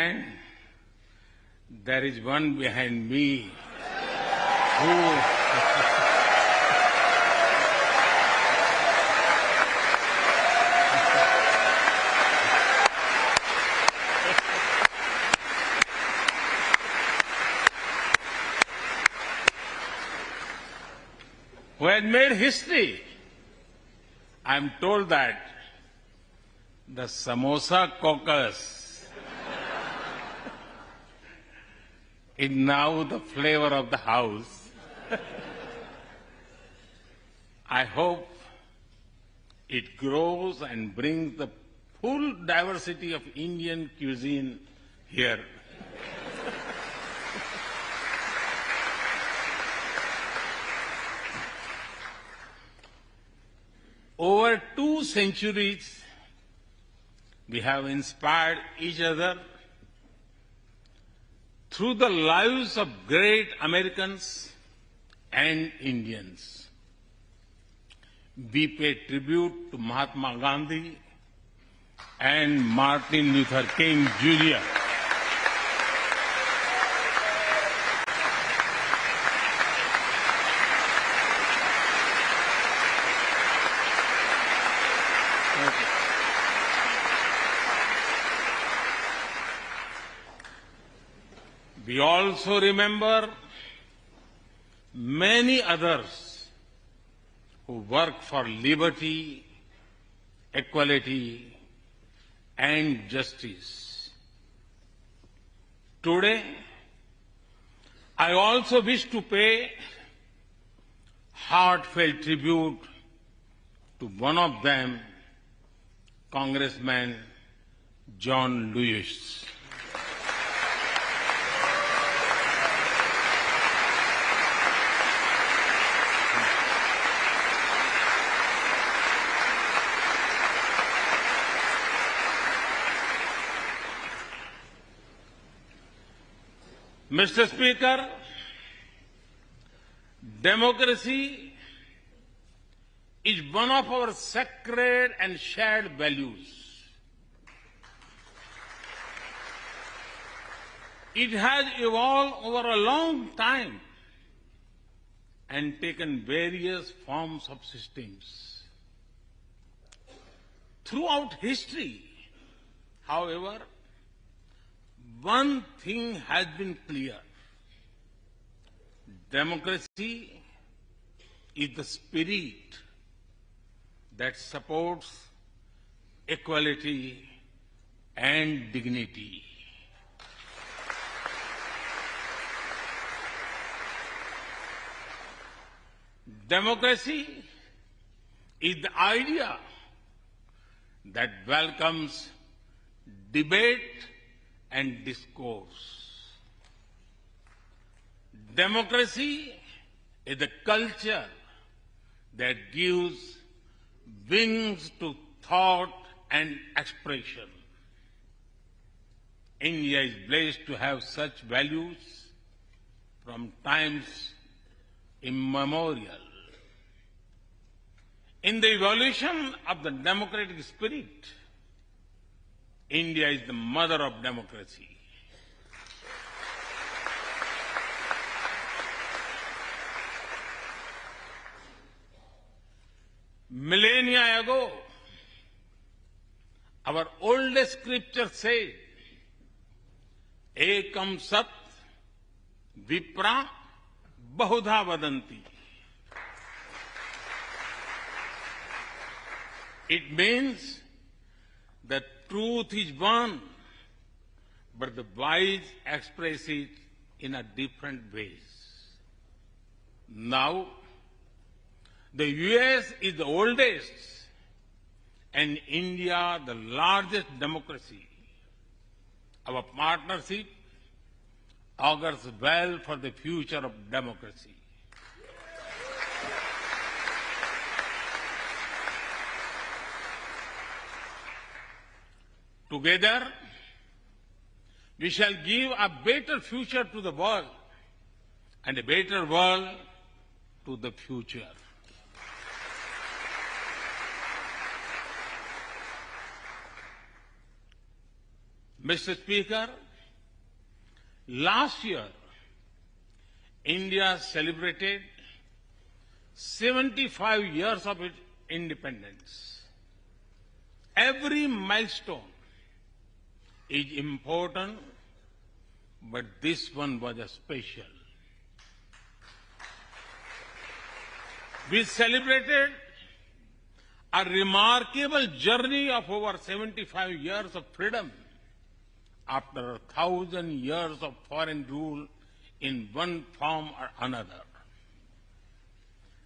hand, there is one behind me who had made history. I am told that the Samosa caucus is now the flavor of the house. I hope it grows and brings the full diversity of Indian cuisine here. Over 2 centuries, we have inspired each other through the lives of great Americans and Indians. We pay tribute to Mahatma Gandhi and Martin Luther King Jr. We also remember many others who work for liberty, equality, and justice. Today, I also wish to pay heartfelt tribute to one of them, Congressman John Lewis. Mr. Speaker, democracy is one of our sacred and shared values. It has evolved over a long time and taken various forms of systems. Throughout history, however, one thing has been clear. Democracy is the spirit that supports equality and dignity. Democracy is the idea that welcomes debate and discourse. Democracy is the culture that gives wings to thought and expression. India is blessed to have such values from times immemorial. In the evolution of the democratic spirit, India is the mother of democracy. Millennia ago, our oldest scripture said, Ekam Sat Vipra Bahudha Vadanti. It means that truth is one, but the wise express it in a different ways. Now, the US is the oldest and India the largest democracy. Our partnership augurs well for the future of democracy. Together, we shall give a better future to the world and a better world to the future. Mr. Speaker, Last year, India celebrated 75 years of its independence. Every milestone is important, but this one was a special. We celebrated a remarkable journey of over 75 years of freedom after 1,000 years of foreign rule in one form or another.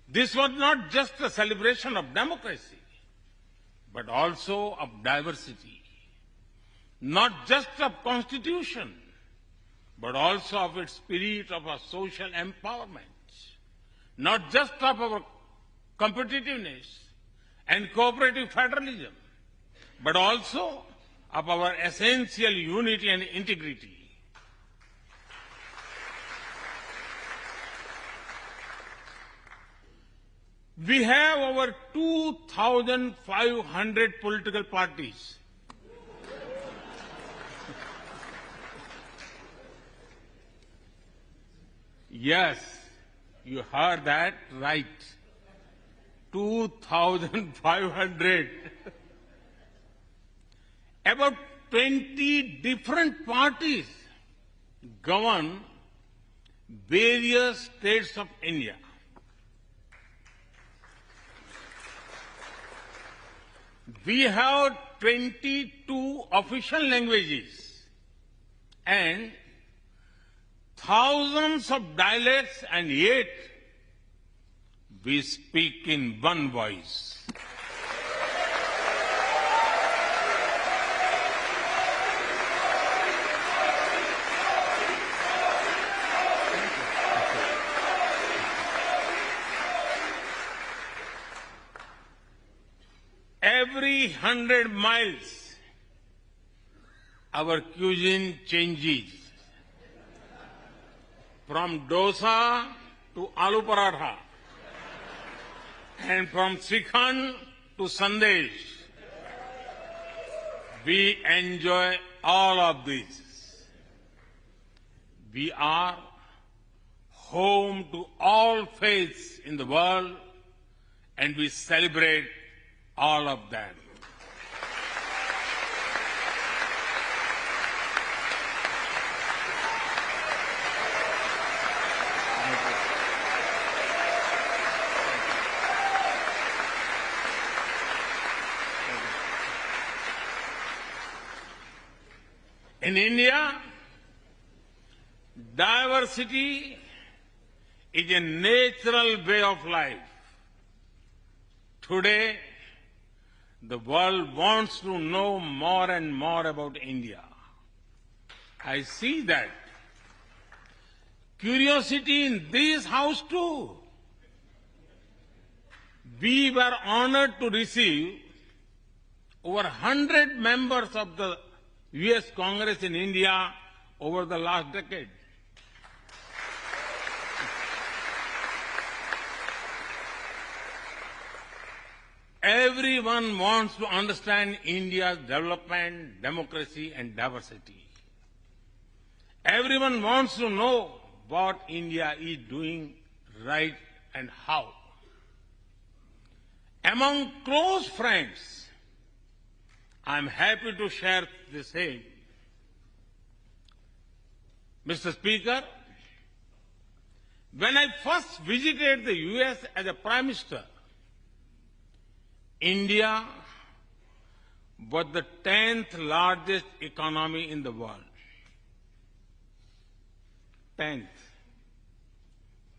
This was not just a celebration of democracy, but also of diversity. Not just of constitution, but also of its spirit of a social empowerment. Not just of our competitiveness and cooperative federalism, but also of our essential unity and integrity. We have over 2,500 political parties. Yes, you heard that right. 2,500. About 20 different parties govern various states of India. We have 22 official languages and thousands of dialects, and yet we speak in one voice. Every 100 miles, our cuisine changes. From dosa to aloo paratha, and from Sikhan to Sandesh. We enjoy all of this. We are home to all faiths in the world, and we celebrate all of them. In India, diversity is a natural way of life. Today, the world wants to know more and more about India. I see that. Curiosity in this house too. We were honored to receive over 100 members of the U.S. Congress in India over the last decade. Everyone wants to understand India's development, democracy, and diversity. Everyone wants to know what India is doing right and how. Among close friends, I'm happy to share the same. Mr. Speaker, when I first visited the U.S. as a Prime Minister, India was the 10th largest economy in the world. 10th.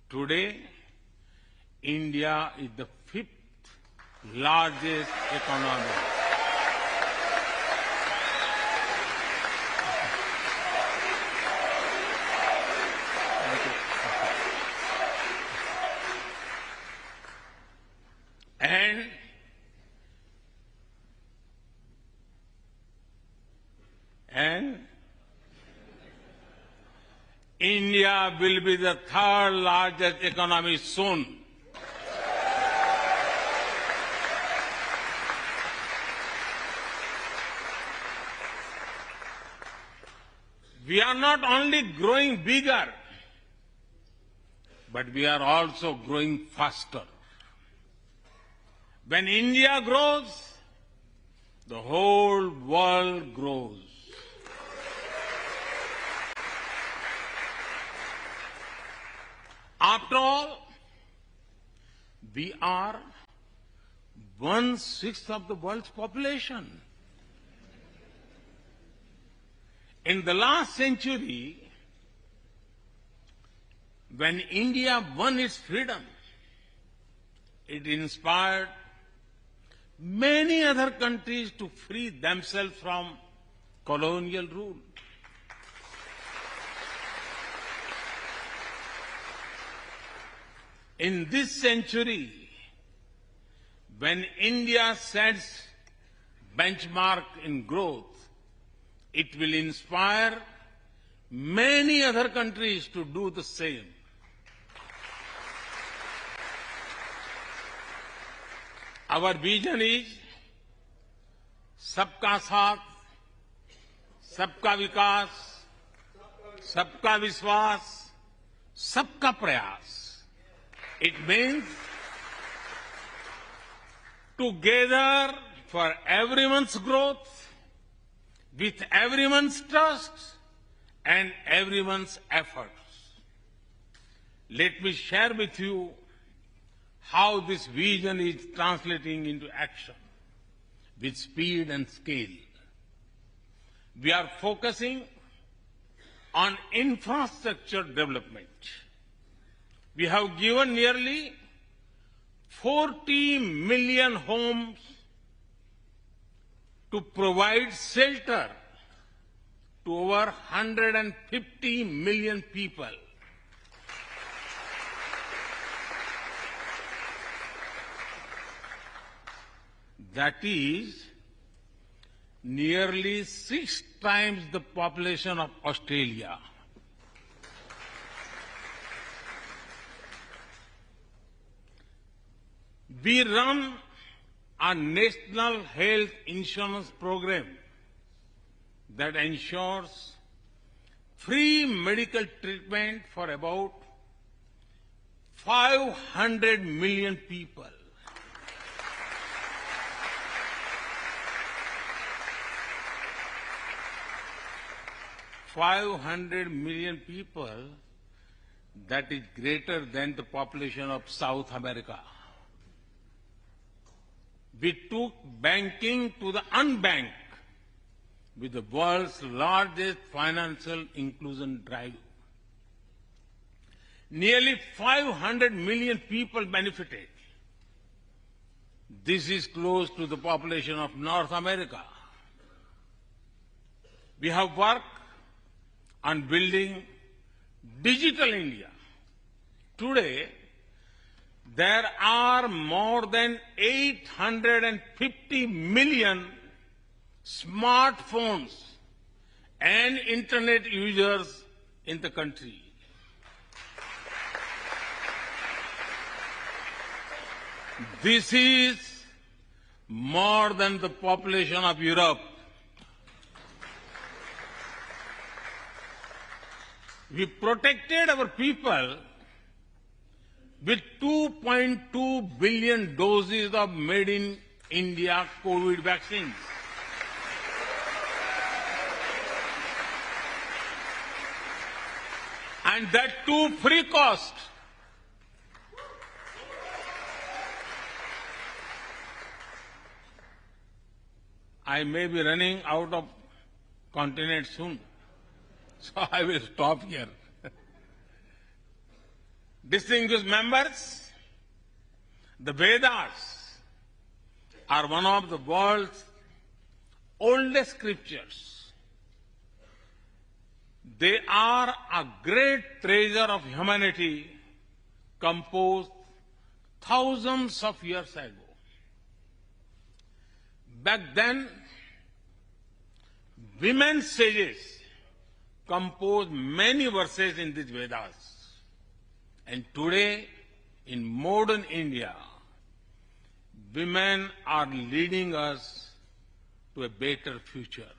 Today, India is the 5th largest economy. And India will be the 3rd largest economy soon. We are not only growing bigger, but we are also growing faster. When India grows, the whole world grows. After all, we are 1/6 of the world's population. In the last century, when India won its freedom, it inspired many other countries to free themselves from colonial rule. In this century, when India sets benchmark in growth, it will inspire many other countries to do the same. Our vision is सबका साथ, सबका विकास, सबका विश्वास, सबका प्रयास. It means together for everyone's growth, with everyone's trust and everyone's efforts. Let me share with you how this vision is translating into action with speed and scale. We are focusing on infrastructure development. We have given nearly 40 million homes to provide shelter to over 150 million people. That is nearly 6 times the population of Australia. We run a national health insurance program that ensures free medical treatment for about 500 million people. $500 million people, that is greater than the population of South America. We took banking to the unbanked with the world's largest financial inclusion drive. Nearly 500 million people benefited. This is close to the population of North America. We have worked on building digital India. Today, there are more than 850 million smartphones and internet users in the country. This is more than the population of Europe. We protected our people with 2.2 billion doses of made in India COVID vaccines. And that too free cost. I may be running out of continent soon, so I will stop here. Distinguished members, the Vedas are one of the world's oldest scriptures. They are a great treasure of humanity composed thousands of years ago. Back then, women sages composed many verses in these Vedas. And today, in modern India, women are leading us to a better future.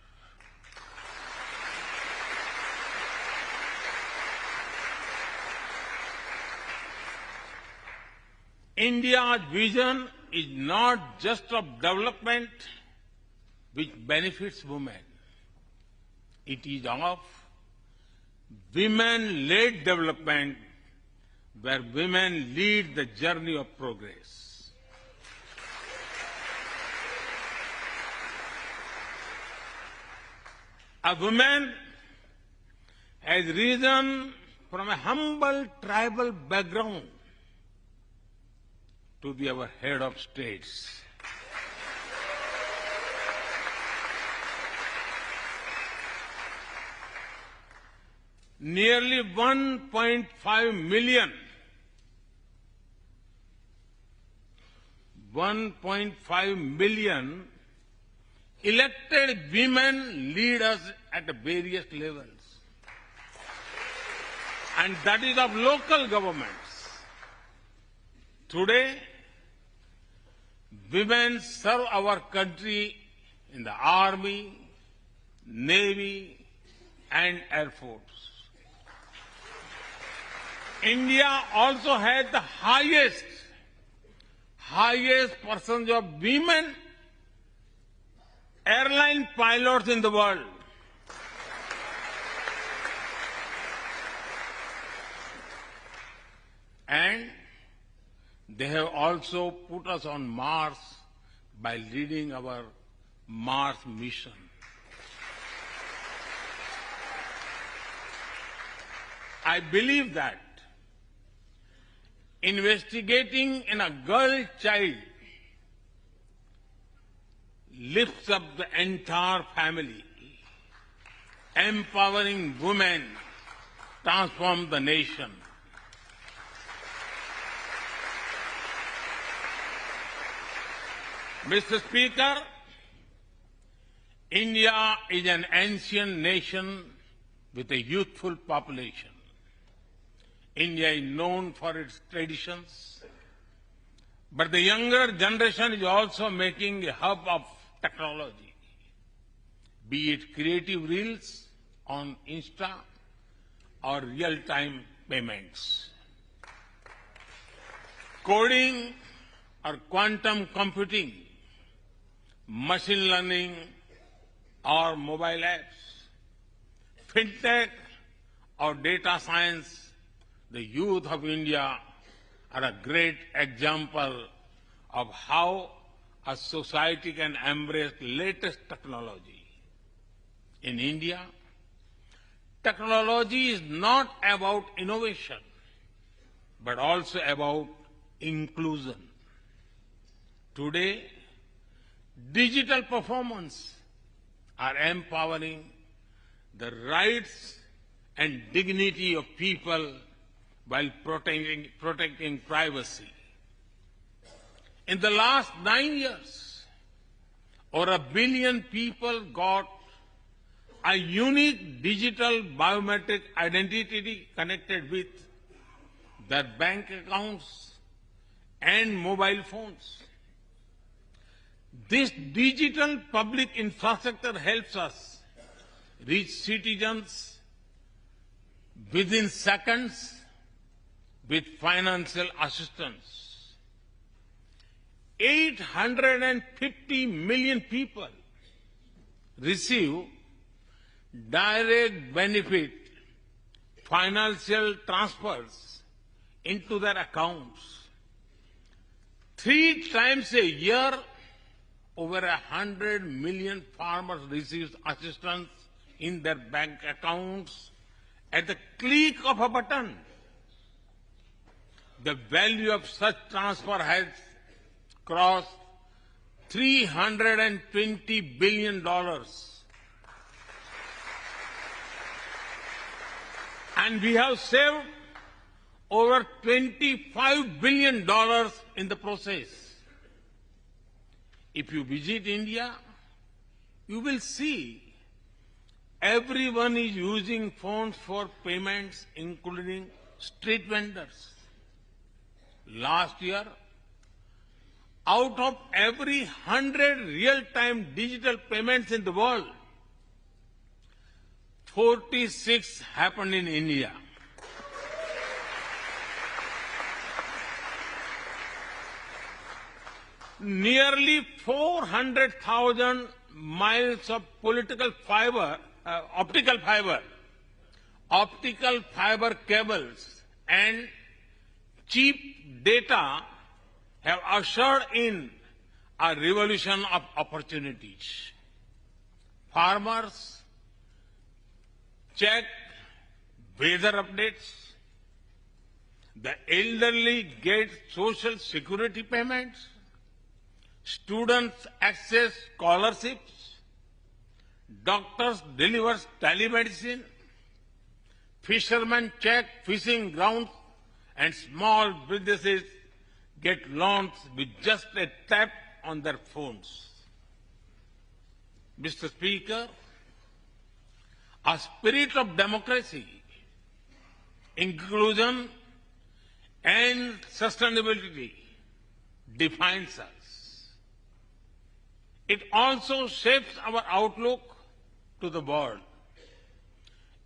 India's vision is not just of development which benefits women. It is of women-led development where women lead the journey of progress. A woman has risen from a humble tribal background to be our head of states. Nearly 1.5 million elected women lead us at various levels. And that is of local governments. Today, women serve our country in the Army, Navy, and Air Force. India also has the highest percentage of women airline pilots in the world. And they have also put us on Mars by leading our Mars mission. I believe that investigating in a girl child lifts up the entire family. Empowering women transforms the nation. Mr. Speaker, India is an ancient nation with a youthful population. India is known for its traditions, but the younger generation is also making a hub of technology, be it creative reels on Insta or real-time payments. Coding or quantum computing, machine learning or mobile apps, fintech or data science, the youth of India are a great example of how a society can embrace latest technology. In India, technology is not about innovation, but also about inclusion. Today, digital performance are empowering the rights and dignity of people while protecting privacy. In the last 9 years, over 1 billion people got a unique digital biometric identity connected with their bank accounts and mobile phones. This digital public infrastructure helps us reach citizens within seconds with financial assistance. 850 million people receive direct benefit financial transfers into their accounts. 3 times a year, over 100 million farmers receive assistance in their bank accounts at the click of a button. The value of such transfer has crossed $320 billion. And we have saved over $25 billion in the process. If you visit India, you will see everyone is using phones for payments, including street vendors. Last year, out of every 100 real-time digital payments in the world, 46 happened in India. nearly 400,000 miles of optical fiber cables and cheap data have ushered in a revolution of opportunities. Farmers check weather updates. The elderly get social security payments. Students access scholarships. Doctors deliver telemedicine. Fishermen check fishing grounds, and small businesses get loans with just a tap on their phones. Mr. Speaker, a spirit of democracy, inclusion, and sustainability defines us. It also shapes our outlook to the world.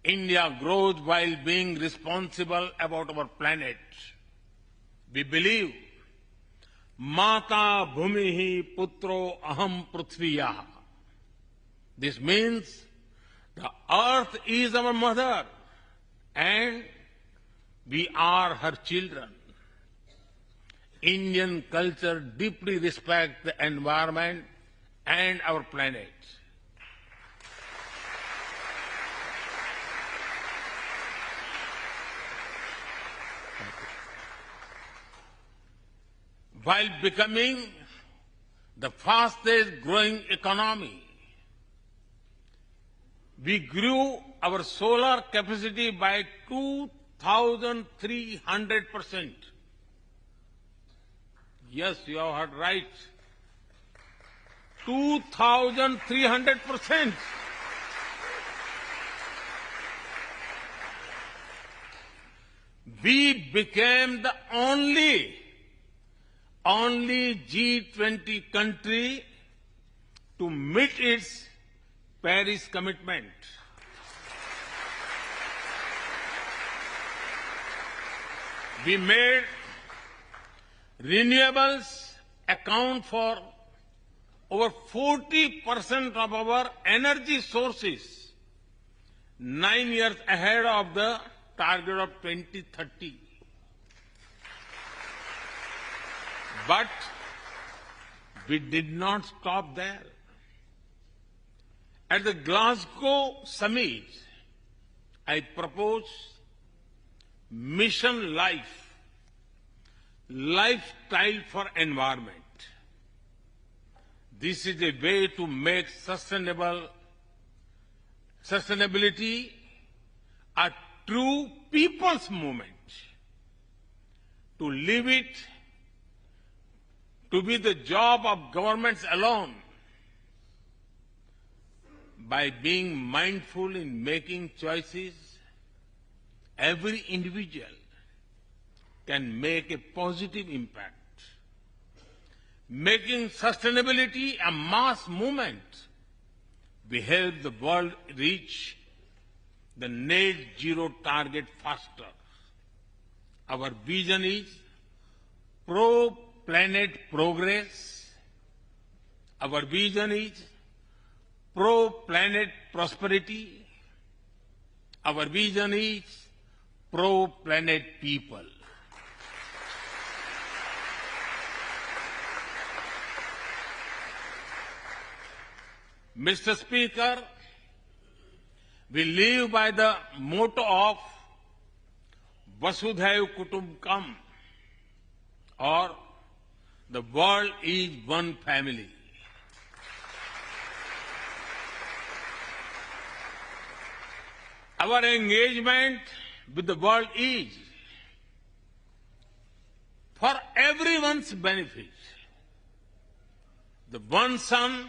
India grows while being responsible about our planet. We believe, Mata Bhumihi Putro Aham Prithviya. This means the earth is our mother and we are her children. Indian culture deeply respects the environment and our planet. While becoming the fastest growing economy, we grew our solar capacity by 2,300%. Yes, you have heard right. 2,300%. We became the only G20 country to meet its Paris commitment. We made renewables account for over 40% of our energy sources, 9 years ahead of the target of 2030. But we did not stop there. At the Glasgow summit, I proposed Mission Life, lifestyle for environment. This is a way to make sustainability a true people's movement. To live it, to be the job of governments alone. By being mindful in making choices, every individual can make a positive impact. Making sustainability a mass movement, we help the world reach the net zero target faster. Our vision is pro-planet progress. Our vision is pro-planet prosperity. Our vision is pro-planet people. Mr. Speaker, we live by the motto of Vasudhaiv Kutumbakam, or the world is one family. Our engagement with the world is for everyone's benefit. The one sun,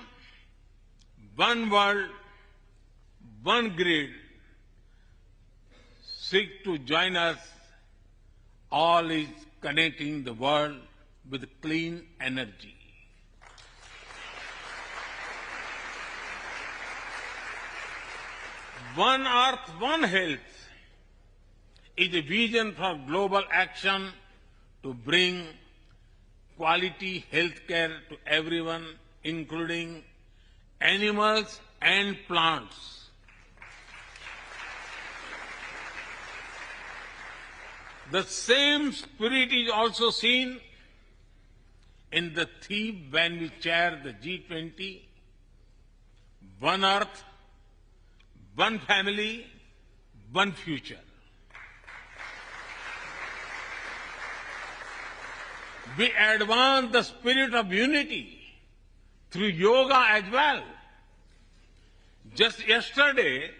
one world, one grid seek to join us. All is connecting the world with clean energy. One Earth, One Health is a vision for global action to bring quality health care to everyone, including animals and plants. The same spirit is also seen in the theme when we chair the G20, One Earth, One Family, One Future. We advance the spirit of unity through yoga as well. Just yesterday,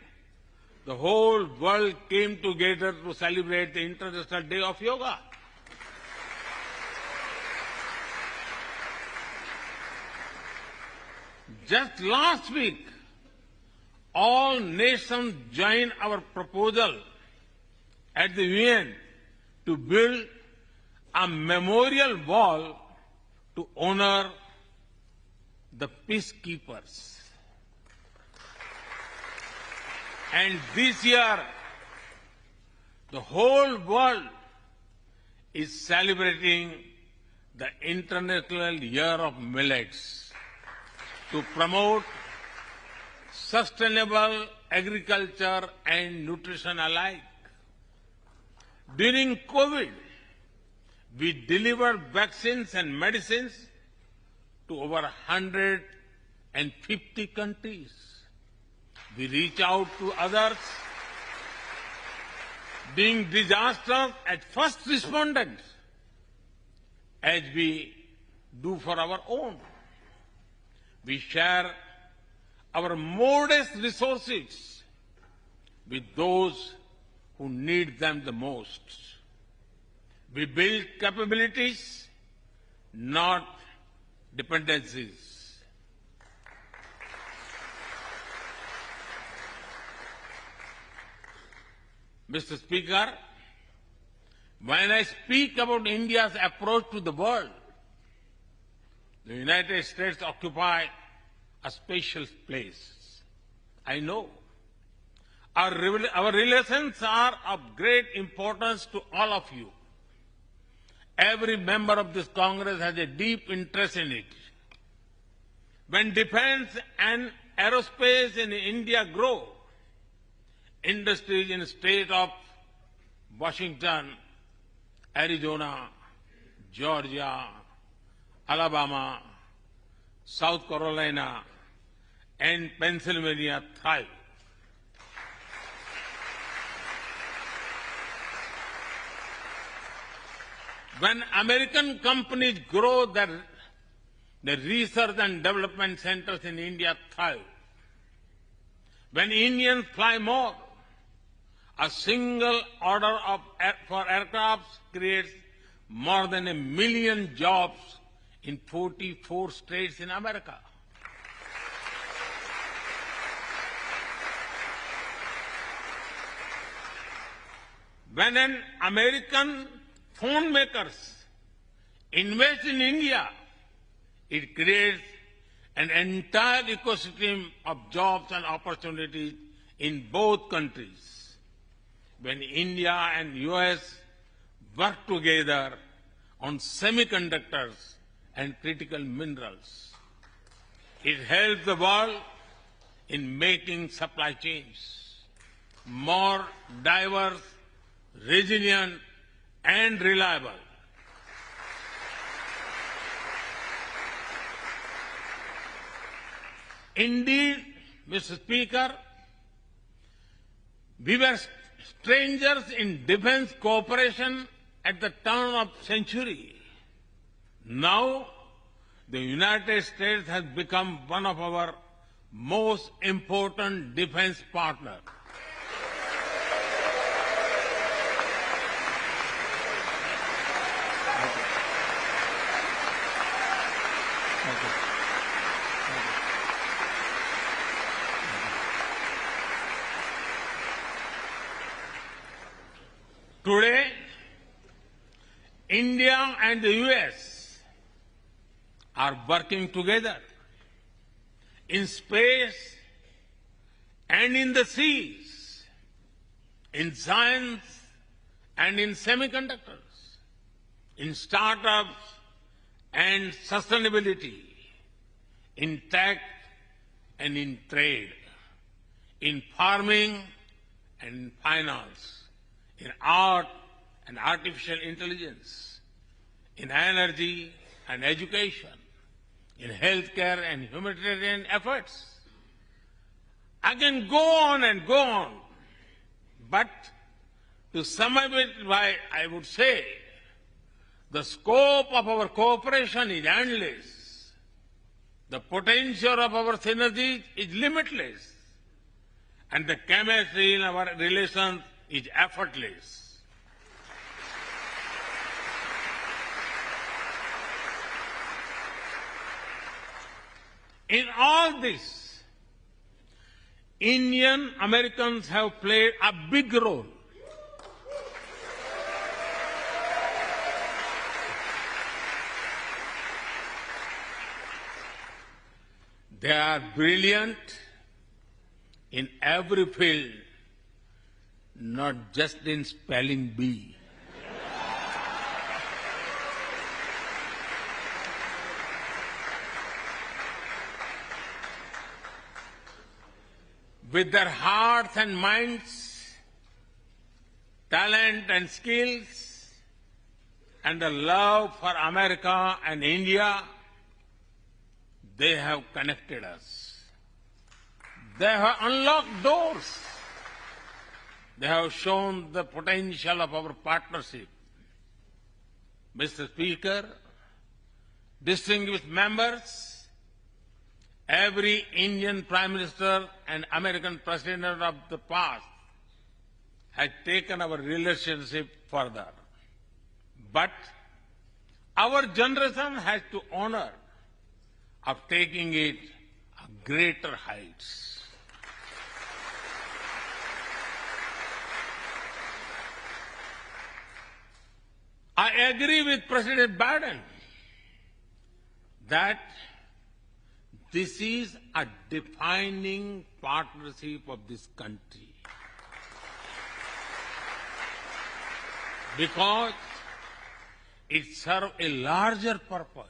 the whole world came together to celebrate the International Day of Yoga. Just last week, all nations joined our proposal at the UN to build a memorial wall to honor the peacekeepers. And this year, the whole world is celebrating the International Year of Millets to promote sustainable agriculture and nutrition alike. During COVID, we delivered vaccines and medicines to over 150 countries. We reach out to others, being disasters at first responders, as we do for our own. We share our modest resources with those who need them the most. We build capabilities, not dependencies. Mr. Speaker, when I speak about India's approach to the world, the United States occupy a special place. I know. Our relations are of great importance to all of you. Every member of this Congress has a deep interest in it. When defense and aerospace in India grow, industries in the state of Washington, Arizona, Georgia, Alabama, South Carolina, and Pennsylvania thrive. When American companies grow, the research and development centers in India thrive. When Indians fly more, a single order for aircrafts creates more than 1 million jobs in 44 states in America. When an American phone makers invest in India, it creates an entire ecosystem of jobs and opportunities in both countries. When India and US work together on semiconductors and critical minerals, it helps the world in making supply chains more diverse, resilient, and reliable. Indeed, Mr. Speaker, we were strangers in defense cooperation at the turn of the century. Now, the United States has become one of our most important defense partners. Today, India and the US are working together in space and in the seas, in science and in semiconductors, in startups and sustainability, in tech and in trade, in farming and in finance, in art and artificial intelligence, in energy and education, in healthcare and humanitarian efforts. I can go on and go on, but to sum up it, I would say the scope of our cooperation is endless. The potential of our synergies is limitless. And the chemistry in our relations is effortless. In all this, Indian Americans have played a big role. They are brilliant in every field, not just in spelling bee. With their hearts and minds, talent and skills, and a love for America and India, they have connected us. They have unlocked doors. They have shown the potential of our partnership. Mr. Speaker, distinguished members, every Indian Prime Minister and American President of the past has taken our relationship further. But our generation has to honor of taking it greater heights. I agree with President Biden that this is a defining partnership of this country because it serves a larger purpose.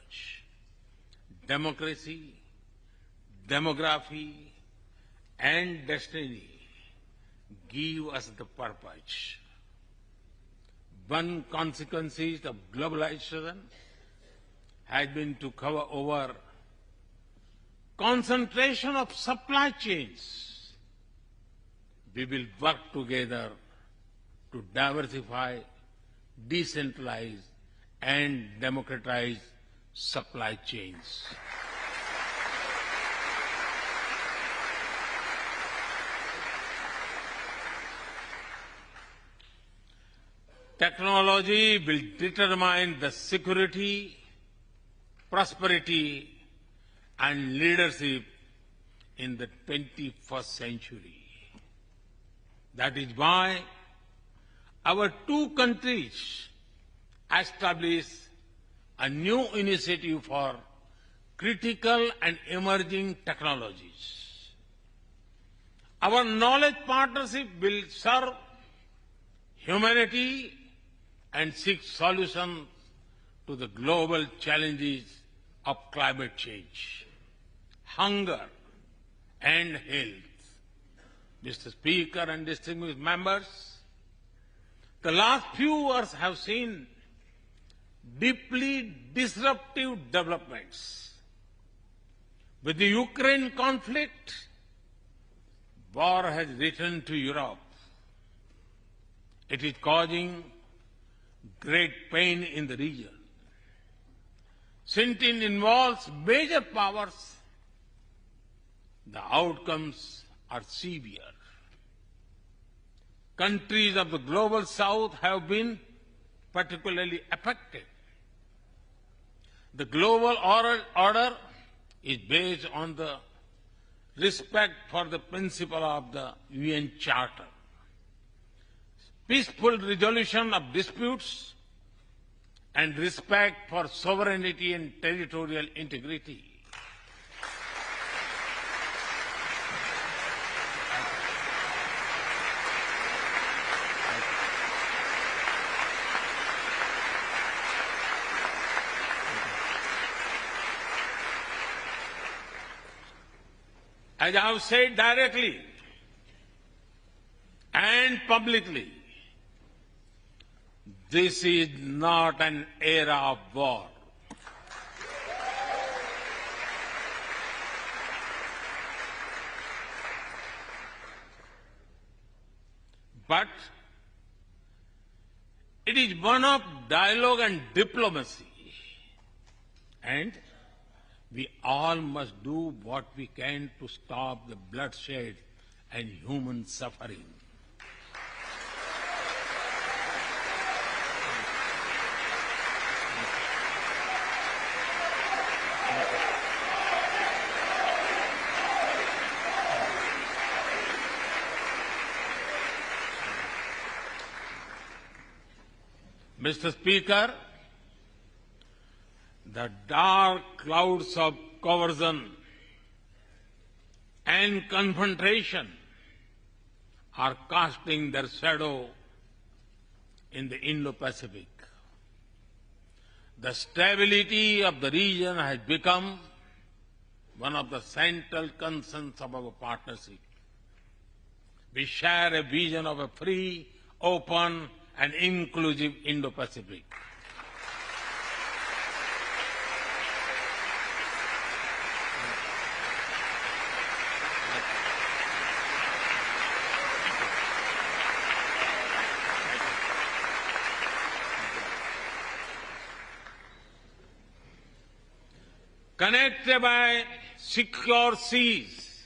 Democracy, demography, and destiny give us the purpose. One consequence of globalization has been to cover over concentration of supply chains. We will work together to diversify, decentralize, and democratize supply chains. Technology will determine the security, prosperity, and leadership in the 21st century. That is why our two countries established a new initiative for critical and emerging technologies. Our knowledge partnership will serve humanity and seek solutions to the global challenges of climate change, hunger, and health. Mr. Speaker and distinguished members, the last few years have seen deeply disruptive developments. With the Ukraine conflict, war has returned to Europe. It is causing great pain in the region. Since it involves major powers, the outcomes are severe. Countries of the global south have been particularly affected. The global order is based on the respect for the principle of the UN Charter, peaceful resolution of disputes, and respect for sovereignty and territorial integrity. As I have said directly and publicly, this is not an era of war. But it is one of dialogue and diplomacy. And we all must do what we can to stop the bloodshed and human suffering. Mr. Speaker, the dark clouds of coercion and confrontation are casting their shadow in the Indo-Pacific. The stability of the region has become one of the central concerns of our partnership. We share a vision of a free, open, and inclusive Indo-Pacific. Connected by secure seas,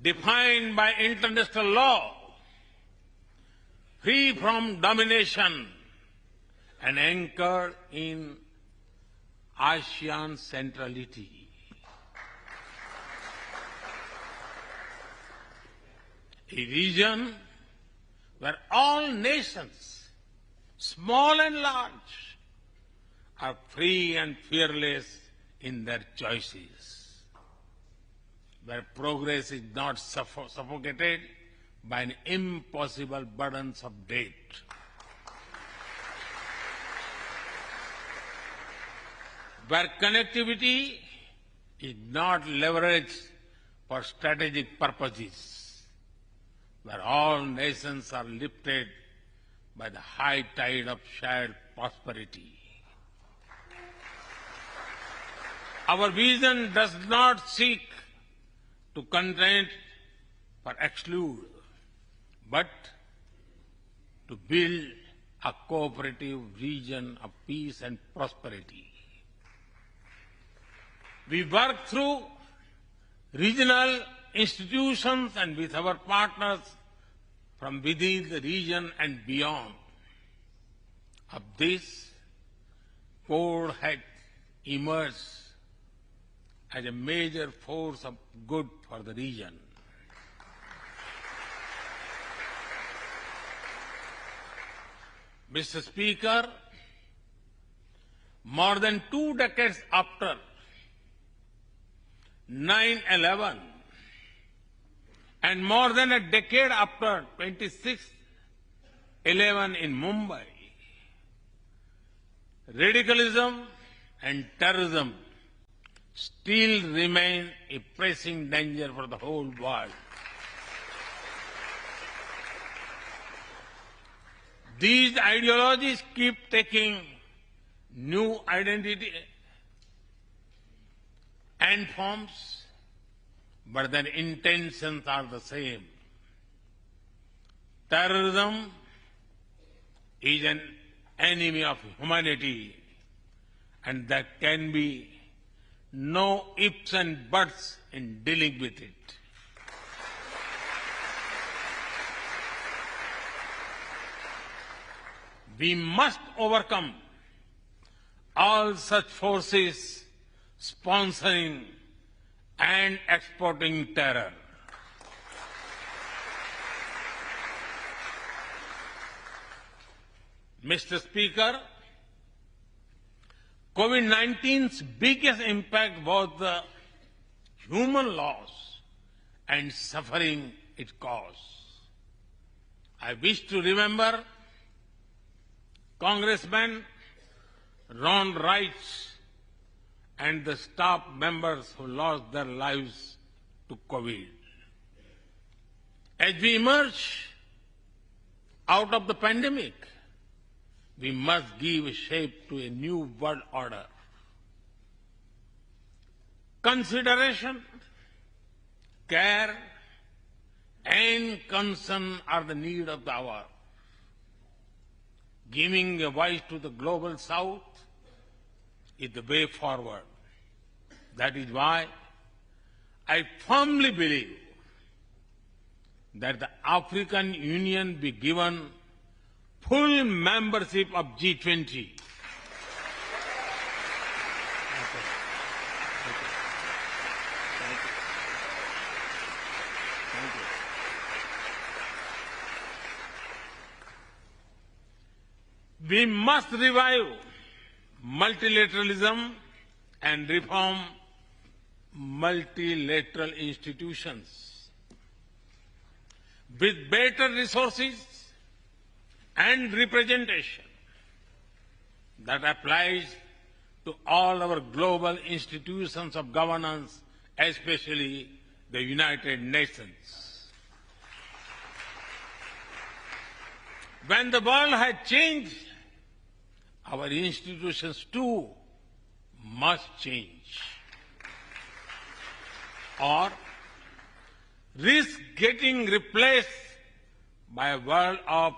defined by international law, free from domination, and anchored in ASEAN centrality. A region where all nations, small and large, are free and fearless in their choices, where progress is not suffocated by an impossible burdens of debt. Where connectivity is not leveraged for strategic purposes, where all nations are lifted by the high tide of shared prosperity. Our vision does not seek to contain or exclude, but to build a cooperative region of peace and prosperity. We work through regional institutions and with our partners from within the region and beyond. Of this, Quad had emerged as a major force of good for the region. Mr. Speaker, more than 2 decades after 9/11 and more than a decade after 26/11 in Mumbai, radicalism and terrorism still remain a pressing danger for the whole world. These ideologies keep taking new identity and forms, but their intentions are the same. Terrorism is an enemy of humanity, and there can be no ifs and buts in dealing with it. We must overcome all such forces sponsoring and exporting terror. Mr. Speaker, COVID-19's biggest impact was the human loss and suffering it caused. I wish to remember Congressman Ron Wright and the staff members who lost their lives to COVID. As we emerge out of the pandemic, we must give shape to a new world order. Consideration, care, and concern are the need of the hour. Giving a voice to the global south is the way forward. That is why I firmly believe that the African Union be given full membership of G20. We must revive multilateralism and reform multilateral institutions. With better resources and representation that applies to all our global institutions of governance, especially the United Nations. When the world has changed, our institutions too must change, or risk getting replaced by a world of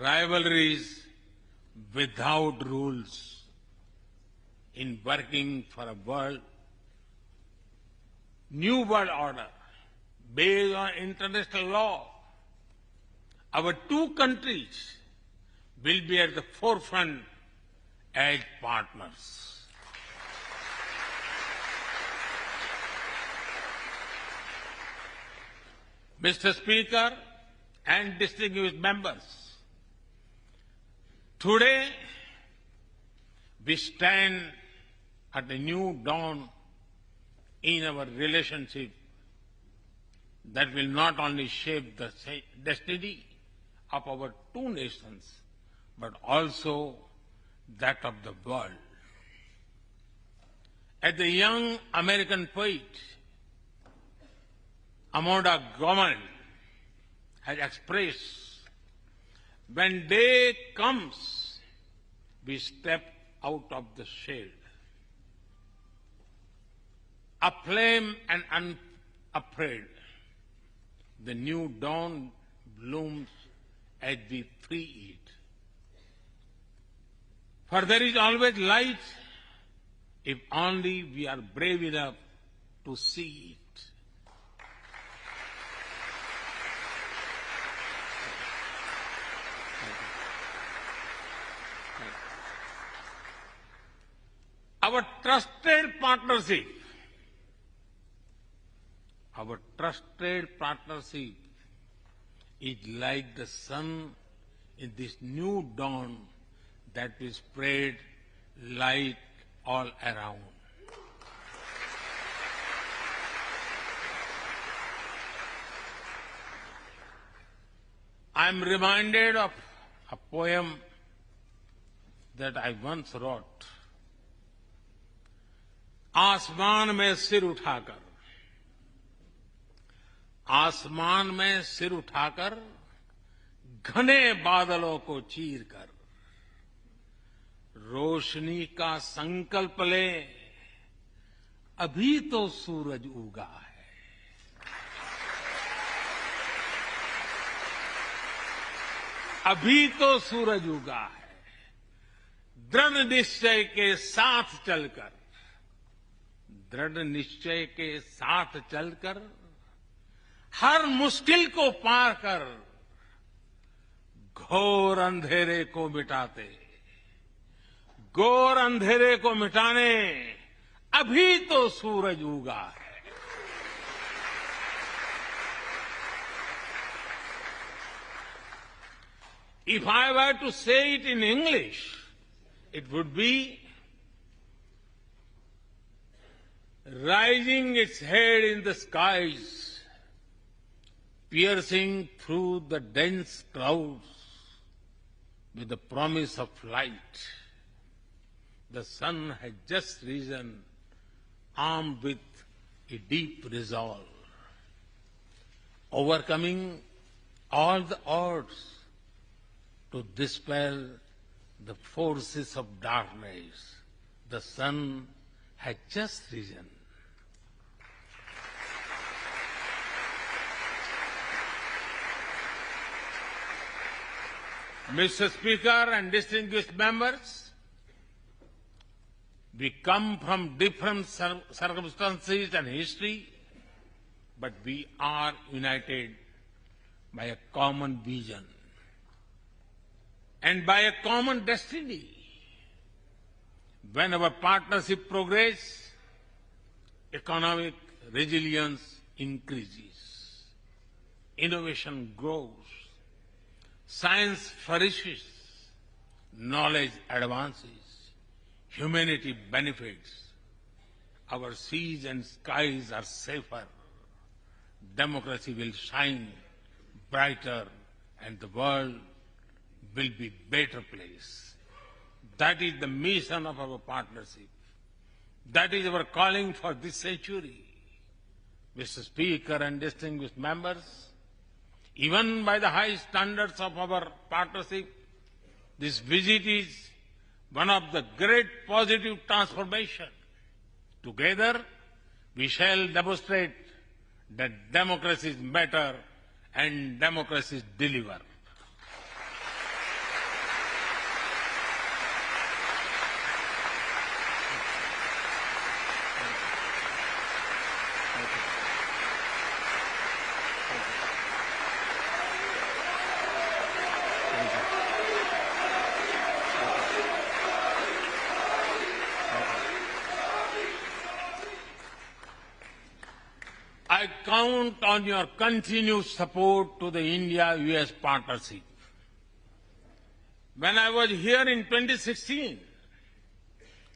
rivalries without rules. In working for a new world order based on international law, our two countries will be at the forefront as partners. Mr. Speaker and distinguished members, today we stand at a new dawn in our relationship that will not only shape the destiny of our two nations, but also that of the world. As the young American poet Amanda Gorman has expressed, when day comes, we step out of the shade. Aflame and unafraid, the new dawn blooms as we free it. For there is always light if only we are brave enough to see it. Our trusted partnership is like the sun in this new dawn that will spread light all around. I am reminded of a poem that I once wrote. आसमान में सिर उठाकर घने बादलों को चीरकर रोशनी का संकल्प ले, अभी तो सूरज उगा है। अभी तो सूरज उगा है। दृढ़ निश्चय के साथ चलकर हर मुश्किल को पार कर घोर अंधेरे को मिटाने अभी तो सूरज उगा है। If I were to say it in English, it would be rising its head in the skies, piercing through the dense clouds with the promise of light. The sun has just risen, armed with a deep resolve, overcoming all the odds to dispel the forces of darkness. The sun had just risen. Mr. Speaker and distinguished members, we come from different circumstances and history, but we are united by a common vision and by a common destiny. When our partnership progresses, economic resilience increases, innovation grows, science flourishes, knowledge advances, humanity benefits, our seas and skies are safer, democracy will shine brighter, and the world will be a better place. That is the mission of our partnership. That is our calling for this century. Mr. Speaker and distinguished members, even by the high standards of our partnership, this visit is one of the great positive transformation. Together, we shall demonstrate that democracies matter and democracies deliver. I count on your continued support to the India-US partnership. When I was here in 2016,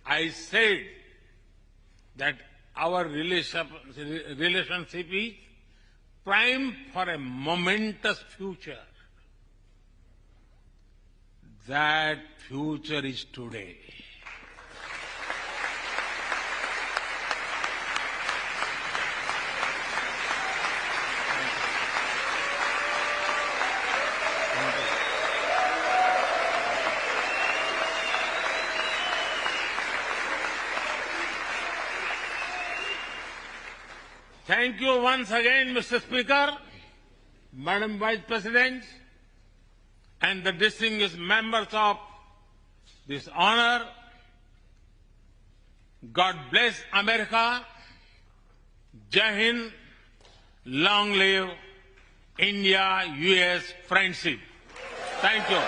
I said that our relationship is primed for a momentous future. That future is today. Thank you once again, Mr. Speaker, Madam Vice President, and the distinguished members of this honor. God bless America. Jai Hind. Long live India-US friendship. Thank you.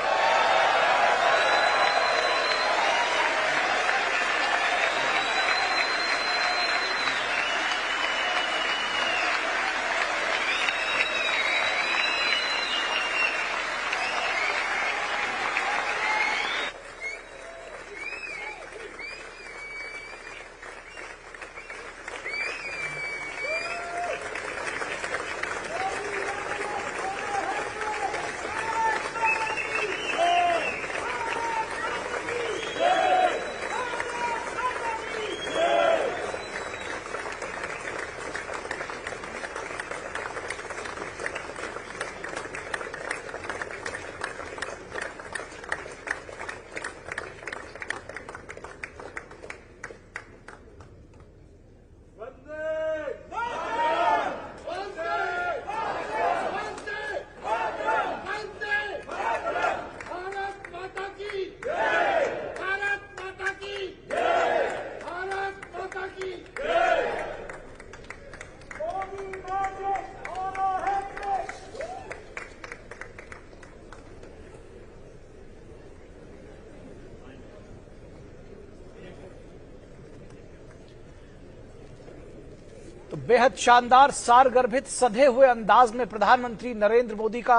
तो बेहद शानदार सारगर्भित सधे हुए अंदाज में प्रधानमंत्री नरेंद्र मोदी का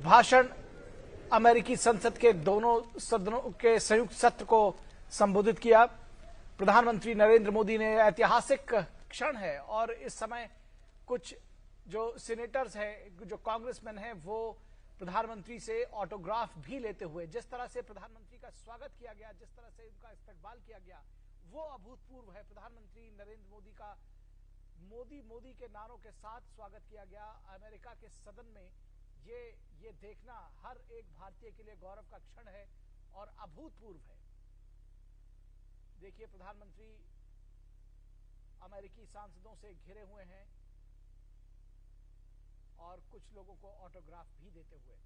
भाषण अमेरिकी संसद के दोनों सदनों के संयुक्त सत्र को संबोधित किया। प्रधानमंत्री नरेंद्र मोदी ने ऐतिहासिक क्षण है और इस समय कुछ जो सीनेटर्स हैं, जो कांग्रेसमैन हैं, वो प्रधानमंत्री से ऑटोग्राफ भी लेते हुए जिस तरह से प्रधानमंत्री का स्वागत किया गया, जिस तरह से उनका इस्तकबाल किया गया, वो अभूतपूर्व है। प्रधानमंत्री नरेंद्र मोदी का मोदी मोदी के नारों के साथ स्वागत किया गया अमेरिका के सदन में। ये देखना हर एक भारतीय के लिए गौरव का क्षण है और अभूतपूर्व है। देखिए, प्रधानमंत्री अमेरिकी सांसदों से घिरे हुए हैं और कुछ लोगों को ऑटोग्राफ भी देते हुए।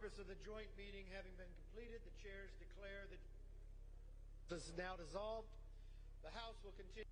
purpose of the joint meeting having been completed, the chairs declare that this is now dissolved. The House will continue.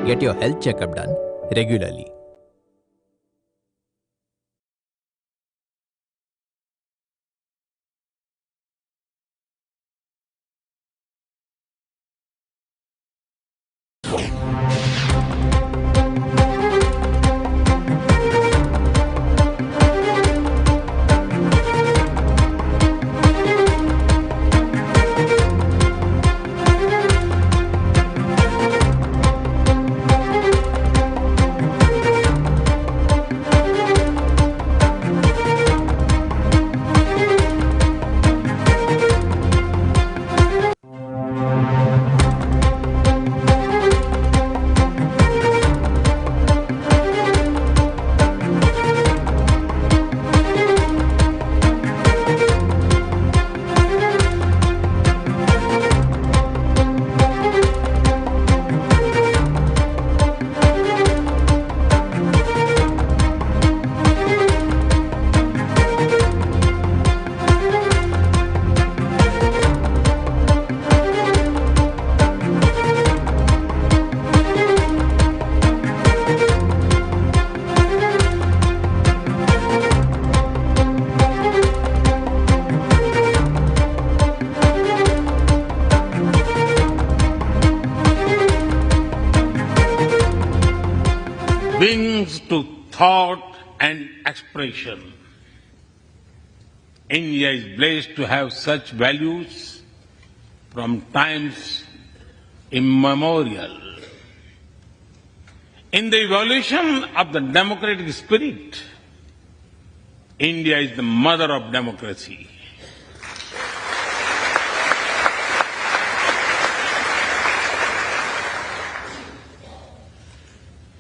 Get your health checkup done regularly. Wings to thought and expression. India is blessed to have such values from times immemorial. In the evolution of the democratic spirit, India is the mother of democracy.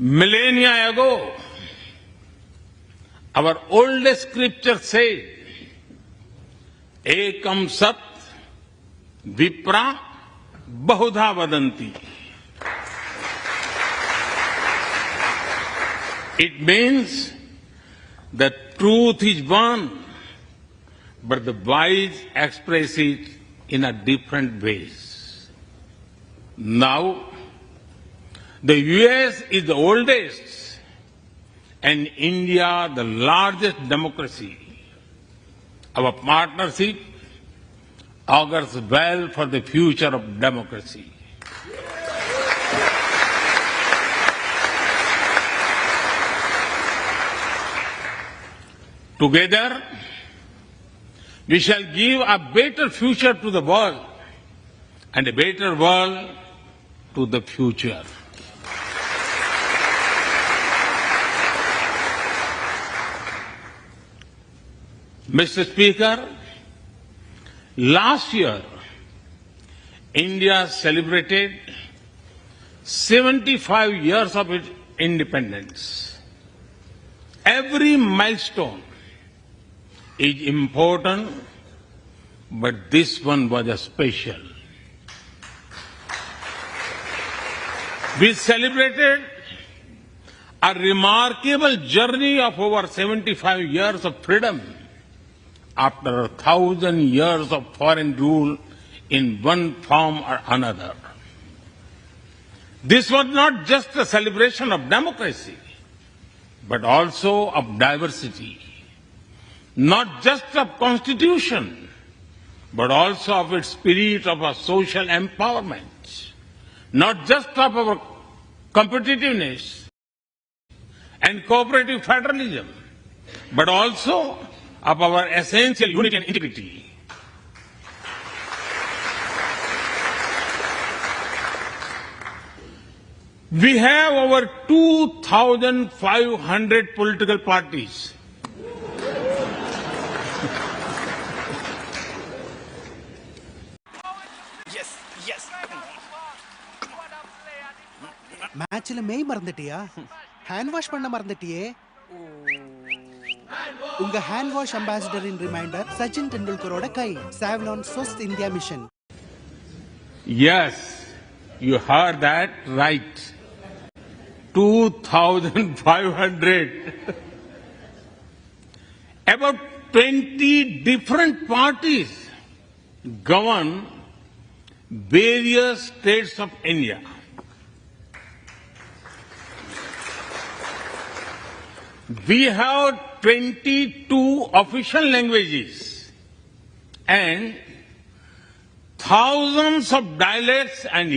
Millennia ago, our oldest scripture said, Ekam Sat Vipra Bahudha Vadanti. It means the truth is one, but the wise express it in a different ways. Now, the US is the oldest and India the largest democracy. Our partnership augurs well for the future of democracy. Together, we shall give a better future to the world and a better world to the future. Mr. Speaker, last year, India celebrated 75 years of its independence. Every milestone is important, but this one was a special. We celebrated a remarkable journey of over 75 years of freedom after 1,000 years of foreign rule in one form or another. This was not just a celebration of democracy, but also of diversity. Not just of constitution, but also of its spirit of a social empowerment. Not just of our competitiveness and cooperative federalism, but also of our essential unity and integrity. We have over 2,500 political parties. மேட்ச்ல மெய் மறந்துட்டியா? Hand wash பண்ண மறந்துட்டியே? உங்க hand wash அம்பாசிடரின் reminder Sachin டெண்டுல்கரோட கை. Savlon Swasth India mission. Yes, you heard that right. 2,500. About 20 different parties govern various states of India. We have 22 official languages and thousands of dialects and